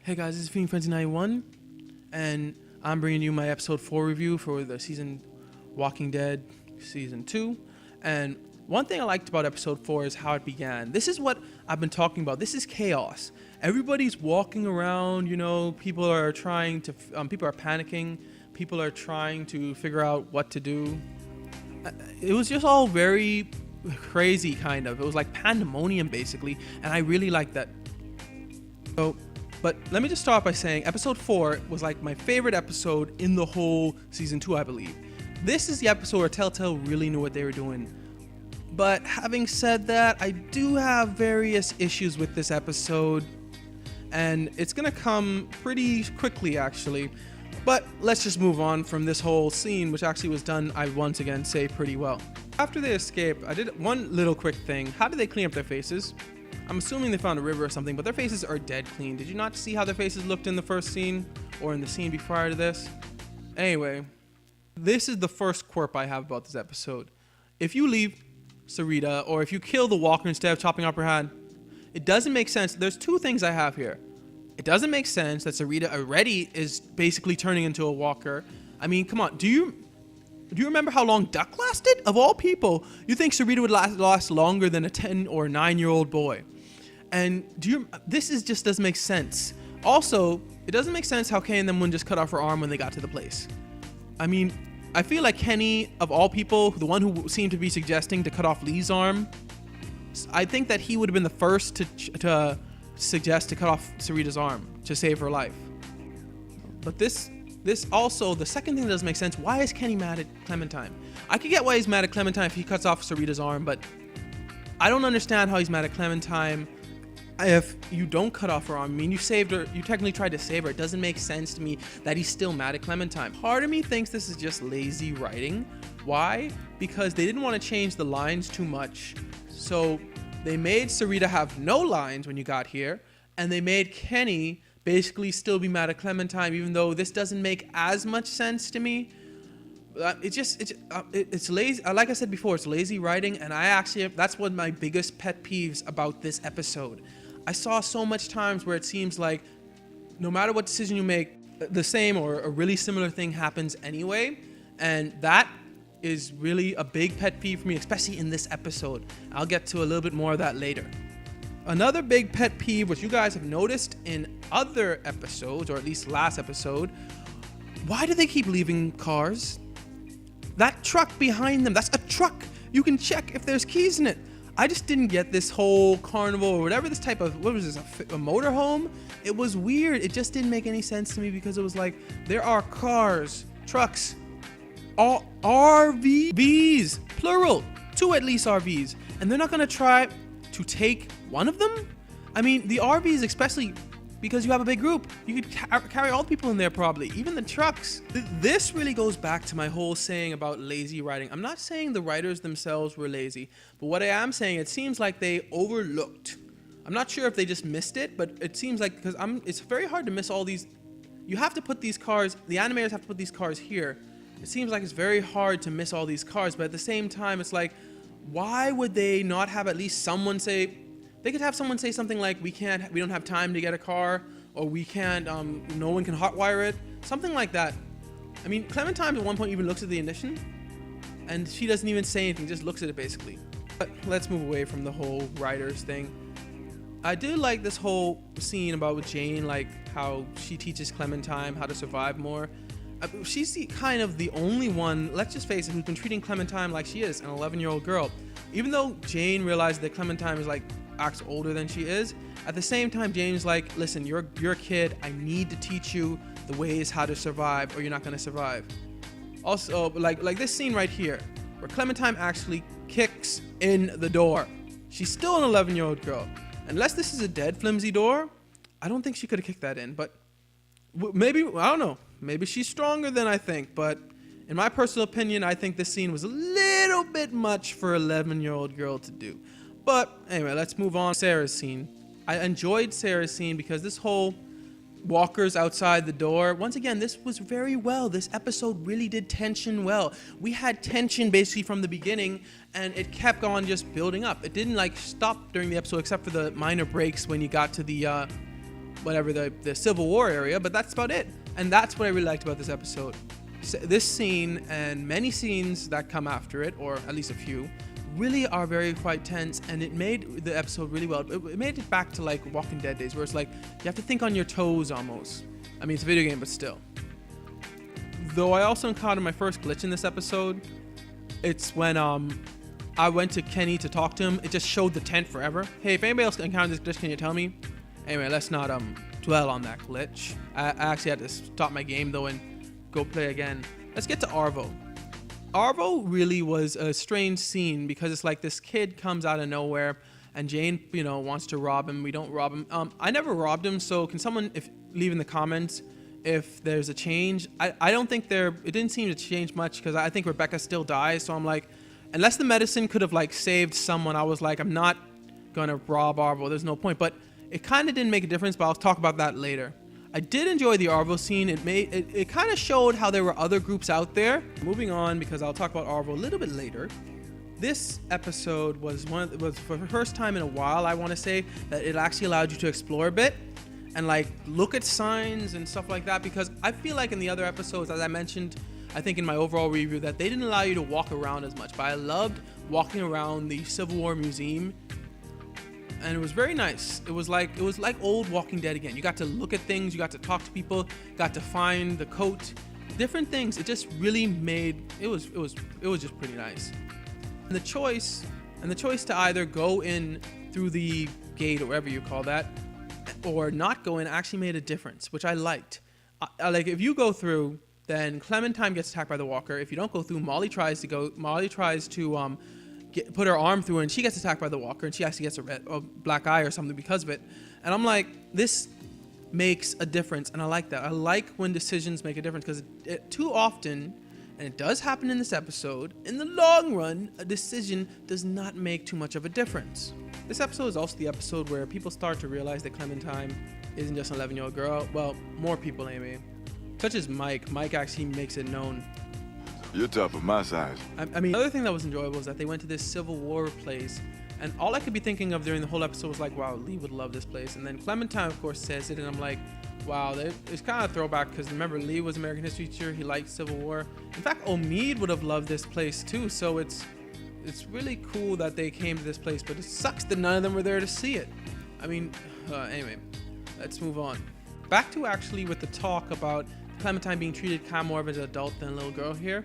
Hey guys, this is Fiend Frenzy 91, and I'm bringing you my episode 4 review for the season Walking Dead season 2. And one thing I liked about episode 4 is how it began. This is what I've been talking about. This is chaos. Everybody's walking around, people are panicking, people are trying to figure out what to do. It was just all very crazy, kind of. It was like pandemonium, basically, and I really liked that. But let me just start by saying episode 4 was like my favorite episode in the whole season 2, I believe. This is the episode where Telltale really knew what they were doing. But having said that, I do have various issues with this episode, and it's gonna come pretty quickly, actually. But let's just move on from this whole scene, which actually was done, I once again say, pretty well. After they escaped, I did one little quick thing. How did they clean up their faces? I'm assuming they found a river or something, but their faces are dead clean. Did you not see how their faces looked in the first scene or in the scene prior to this? Anyway, this is the first quirk I have about this episode. If you leave Sarita, or if you kill the walker instead of chopping off her hand, it doesn't make sense. There's two things I have here. It doesn't make sense that Sarita already is basically turning into a walker. I mean, come on. Do you remember how long Duck lasted? Of all people, you think Sarita would last longer than a 10 or 9-year-old boy? And just doesn't make sense. Also, it doesn't make sense how Kenny and them wouldn't just cut off her arm when they got to the place. I mean, I feel like Kenny, of all people, the one who seemed to be suggesting to cut off Lee's arm, I think that he would have been the first to suggest to cut off Sarita's arm to save her life. But this also, the second thing that doesn't make sense, why is Kenny mad at Clementine? I could get why he's mad at Clementine if he cuts off Sarita's arm, but I don't understand how he's mad at Clementine if you don't cut off her arm. I mean, you saved her, you technically tried to save her. It doesn't make sense to me that he's still mad at Clementine. Part of me thinks this is just lazy writing. Why? Because they didn't want to change the lines too much. So they made Sarita have no lines when you got here, and they made Kenny basically still be mad at Clementine, even though this doesn't make as much sense to me. It's lazy. Like I said before, it's lazy writing, and that's one of my biggest pet peeves about this episode. I saw so much times where it seems like no matter what decision you make, the same or a really similar thing happens anyway, and that is really a big pet peeve for me, especially in this episode. I'll get to a little bit more of that later. Another big pet peeve, which you guys have noticed in other episodes, or at least last episode, why do they keep leaving cars? That truck behind them, that's a truck. You can check if there's keys in it. I just didn't get this whole carnival or whatever this type of, what was this, a motorhome? It was weird. It just didn't make any sense to me because it was like, there are cars, trucks, all RVs, plural, 2 at least RVs. And they're not gonna try to take one of them? I mean, the RVs, especially because you have a big group, you could carry all the people in there probably, even the trucks. This really goes back to my whole saying about lazy writing. I'm not saying the writers themselves were lazy, but what I am saying, it seems like they overlooked. I'm not sure if they just missed it, but it seems like, it's very hard to miss all these. You have to put these cars, the animators have to put these cars here. It seems like it's very hard to miss all these cars, but at the same time, it's like, why would they not have at least someone say, they could have someone say something like, we don't have time to get a car, or we can't, no one can hotwire it, something like that. I mean, Clementine at one point even looks at the ignition, and she doesn't even say anything, just looks at it basically. But let's move away from the whole writers thing. I did like this whole scene about Jane, like how she teaches Clementine how to survive more. She's kind of the only one, let's just face it, who's been treating Clementine like she is, an 11-year-old girl. Even though Jane realized that Clementine is acts older than she is, at the same time Jane's like, listen, you're a kid, I need to teach you the ways how to survive or you're not gonna survive. Also, like this scene right here, where Clementine actually kicks in the door. She's still an 11-year-old girl. Unless this is a dead flimsy door, I don't think she could have kicked that in, but maybe, I don't know, maybe she's stronger than I think, but in my personal opinion, I think this scene was a little bit much for an 11-year-old girl to do. But anyway, let's move on to Sarah's scene. I enjoyed Sarah's scene because this whole walkers outside the door, once again, this was very well. This episode really did tension well. We had tension basically from the beginning, and it kept on just building up. It didn't stop during the episode except for the minor breaks when you got to the whatever the Civil War area, but that's about it. And that's what I really liked about this episode. This scene and many scenes that come after it, or at least a few, really are very quite tense, and it made the episode really well. It made it back to like Walking Dead days, where it's like you have to think on your toes almost. I mean, it's a video game, but still. Though I also encountered my first glitch in this episode. It's when I went to Kenny to talk to him. It just showed the tent forever. Hey, if anybody else encountered this glitch, can you tell me? Anyway, let's not dwell on that glitch. I actually had to stop my game though and go play again. Let's get to Arvo. Arvo really was a strange scene because it's like this kid comes out of nowhere and Jane, wants to rob him. We don't rob him. I never robbed him, so can someone leave in the comments if there's a change? I don't think it didn't seem to change much because I think Rebecca still dies, so I'm like, unless the medicine could have like saved someone, I was like, I'm not gonna rob Arvo, there's no point. But it kind of didn't make a difference, but I'll talk about that later. I did enjoy the Arvo scene. It kind of showed how there were other groups out there. Moving on, because I'll talk about Arvo a little bit later. This episode was for the first time in a while, I want to say, that it actually allowed you to explore a bit and like look at signs and stuff like that, because I feel like in the other episodes, as I mentioned, I think in my overall review, that they didn't allow you to walk around as much, but I loved walking around the Civil War Museum, and it was very nice. It was like old Walking Dead again. You got to look at things, you got to talk to people, got to find the coat, different things. It just really made it was just pretty nice. And the choice to either go in through the gate or whatever you call that, or not go in, actually made a difference, which I liked. Like if you go through, then Clementine gets attacked by the walker. If you don't go through, Molly tries to put her arm through, and she gets attacked by the walker, and she actually gets a black eye or something because of it. And I'm like, this makes a difference, and I like that. I like when decisions make a difference, because too often, and it does happen in this episode, in the long run, a decision does not make too much of a difference. This episode is also the episode where people start to realize that Clementine isn't just an 11-year-old girl. Well, more people anyway. Such as Mike. Mike actually makes it known. You're tough of my size. I mean, another thing that was enjoyable is that they went to this Civil War place, and all I could be thinking of during the whole episode was like, wow, Lee would love this place. And then Clementine, of course, says it, and I'm like, wow, it's kind of a throwback, because remember, Lee was an American history teacher. He liked Civil War. In fact, Omid would have loved this place too, so it's really cool that they came to this place, but it sucks that none of them were there to see it. I mean, anyway, let's move on. Back to actually with the talk about Clementine being treated kind of more of an adult than a little girl here.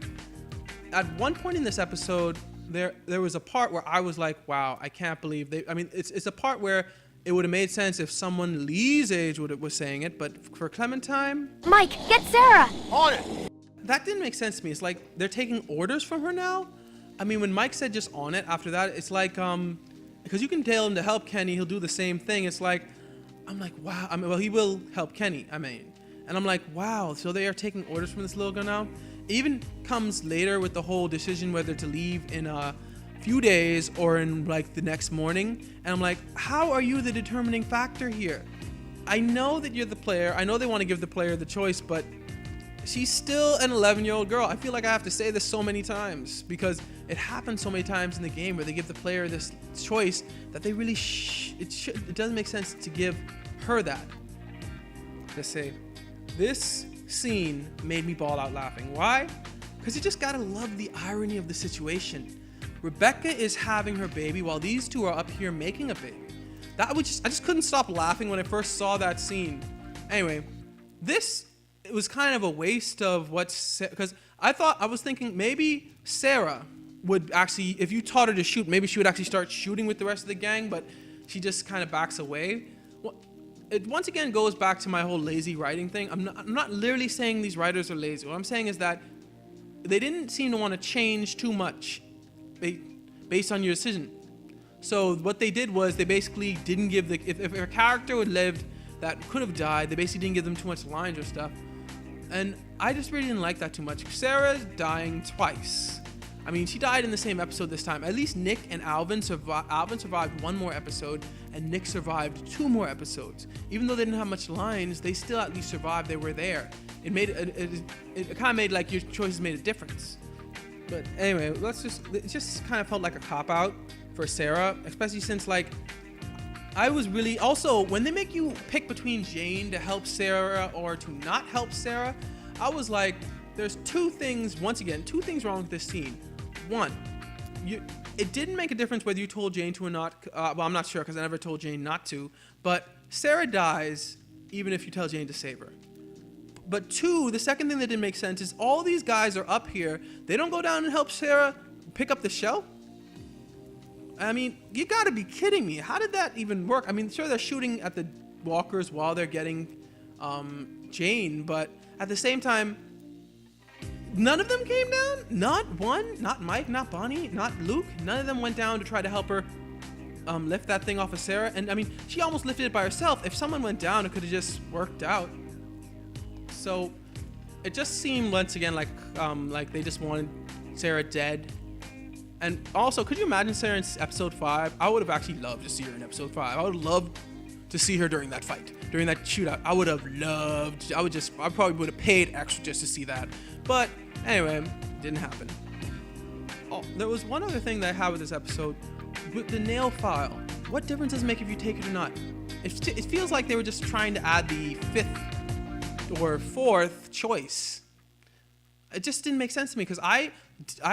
At one point in this episode, there was a part where I was like, wow, I can't believe it's a part where it would have made sense if someone Lee's age was saying it, but for Clementine... Mike, get Sarah! On it! That didn't make sense to me. It's like they're taking orders from her now? I mean, when Mike said just on it, after that, it's like, because you can tell him to help Kenny, he'll do the same thing. It's like, I'm like, wow. I mean, well, he will help Kenny, and I'm like, wow, so they are taking orders from this little girl now? It even comes later with the whole decision whether to leave in a few days or in like the next morning. And I'm like, how are you the determining factor here? I know that you're the player. I know they want to give the player the choice, but she's still an 11-year-old girl. I feel like I have to say this so many times because it happens so many times in the game where they give the player this choice that they really it doesn't make sense to give her that. Let's say this scene made me bawl out laughing. Why? Because you just gotta love the irony of the situation. Rebecca is having her baby while these two are up here making a baby. I just couldn't stop laughing when I first saw that scene. Anyway, it was kind of a waste of because I was thinking maybe Sarah would actually, if you taught her to shoot, maybe she would actually start shooting with the rest of the gang, but she just kind of backs away. It once again goes back to my whole lazy writing thing. I'm not literally saying these writers are lazy. What I'm saying is that they didn't seem to want to change too much based on your decision. So what they did was they basically didn't give if a character had lived that could have died, they basically didn't give them too much lines or stuff. And I just really didn't like that too much. Sarah's dying twice. I mean, she died in the same episode this time. At least Nick and Alvin survived. Alvin survived one more episode, and Nick survived 2 more episodes. Even though they didn't have much lines, they still at least survived. They were there. It kind of made like your choices made a difference. But anyway, it just kind of felt like a cop-out for Sarah, especially since like I was really also when they make you pick between Jane to help Sarah or to not help Sarah, I was like, there's two things wrong with this scene. One, it didn't make a difference whether you told Jane to or not. Well, I'm not sure because I never told Jane not to. But Sarah dies even if you tell Jane to save her. But two, the second thing that didn't make sense is all these guys are up here. They don't go down and help Sarah pick up the shell. I mean, you gotta be kidding me. How did that even work? I mean, sure, they're shooting at the walkers while they're getting Jane, but at the same time, none of them came down? Not one? Not Mike? Not Bonnie? Not Luke? None of them went down to try to help her lift that thing off of Sarah? And I mean, she almost lifted it by herself. If someone went down, it could have just worked out. So it just seemed once again like they just wanted Sarah dead. And also, could you imagine Sarah in episode 5? I would have actually loved to see her in episode 5. I would love to see her during that fight, during that shootout. I probably would have paid extra just to see that. But anyway, it didn't happen. Oh, there was one other thing that I had with this episode. With the nail file, what difference does it make if you take it or not? It feels like they were just trying to add the 5th or 4th choice. It just didn't make sense to me because I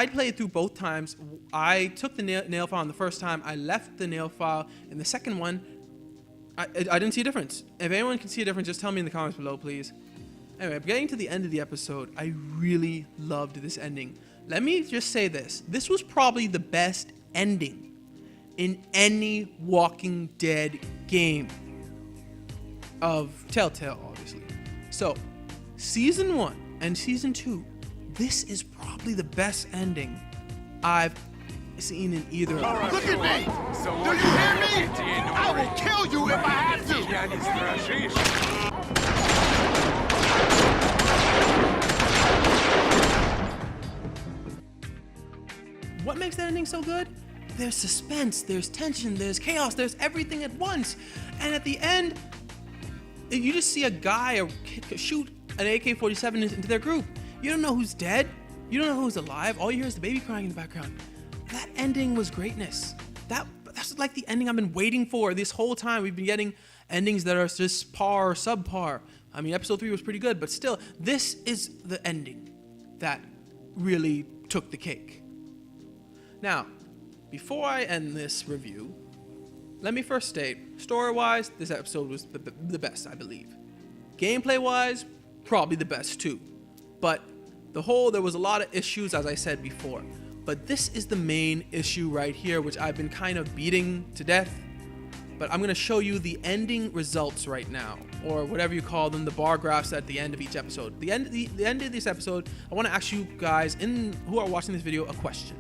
played through both times. I took the nail file on the first time. I left the nail file in the second one. I didn't see a difference. If anyone can see a difference, just tell me in the comments below, please. Anyway, getting to the end of the episode, I really loved this ending. Let me just say this. This was probably the best ending in any Walking Dead game of Telltale, obviously. So, Season 1 and Season 2, this is probably the best ending I've seen in either of them. Look at me! Do you hear me? I will kill you if I have to! What makes that ending so good? There's suspense, there's tension, there's chaos, there's everything at once. And at the end, you just see a guy shoot an AK-47 into their group. You don't know who's dead. You don't know who's alive. All you hear is the baby crying in the background. That ending was greatness. That's like the ending I've been waiting for this whole time. We've been getting endings that are just par or subpar. I mean, episode 3 was pretty good, but still, this is the ending that really took the cake. Now, before I end this review, let me first state, story-wise, this episode was the best, I believe. Gameplay-wise, probably the best too. But there was a lot of issues, as I said before. But this is the main issue right here, which I've been kind of beating to death. But I'm going to show you the ending results right now, or whatever you call them, the bar graphs at the end of each episode. The end of this episode, I want to ask you guys who are watching this video a question.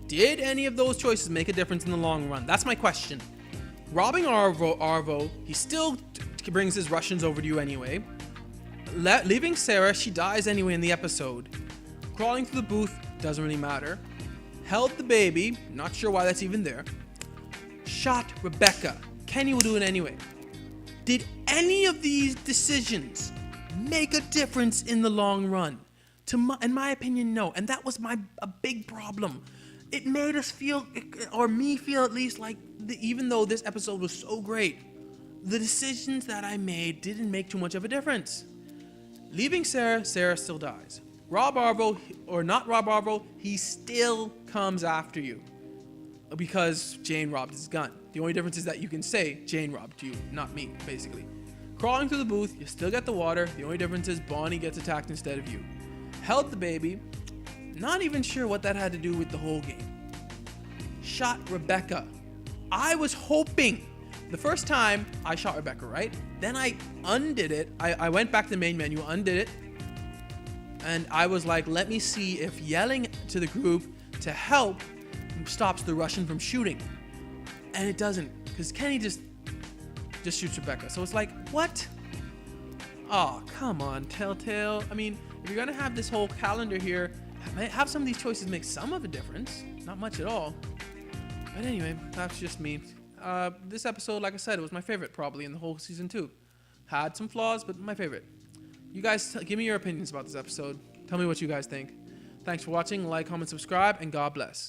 Did any of those choices make a difference in the long run? That's my question. Robbing Arvo, he still brings his Russians over to you anyway. Leaving Sarah, she dies anyway in the episode. Crawling through the booth, doesn't really matter. Held the baby, not sure why that's even there. Shot Rebecca, Kenny will do it anyway. Did any of these decisions make a difference in the long run? In my opinion, no. And that was a big problem. It made us feel, or me feel at least, like even though this episode was so great, the decisions that I made didn't make too much of a difference. Leaving Sarah, Sarah still dies. Rob Arvo, or not Rob Arvo, he still comes after you because Jane robbed his gun. The only difference is that you can say Jane robbed you, not me, basically. Crawling through the booth, you still get the water. The only difference is Bonnie gets attacked instead of you. Held the baby. Not even sure what that had to do with the whole game. Shot Rebecca. I was hoping. The first time I shot Rebecca, right? Then I undid it. I went back to the main menu, undid it. And I was like, let me see if yelling to the group to help stops the Russian from shooting. And it doesn't, because Kenny just shoots Rebecca. So it's like, what? Oh, come on, Telltale. I mean, if you're gonna have this whole calendar here, have some of these choices make some of a difference. Not much at all. But anyway, that's just me. This episode, like I said, it was my favorite probably in the whole season 2. Had some flaws, but my favorite. You guys, give me your opinions about this episode. Tell me what you guys think. Thanks for watching. Like, comment, subscribe, and God bless.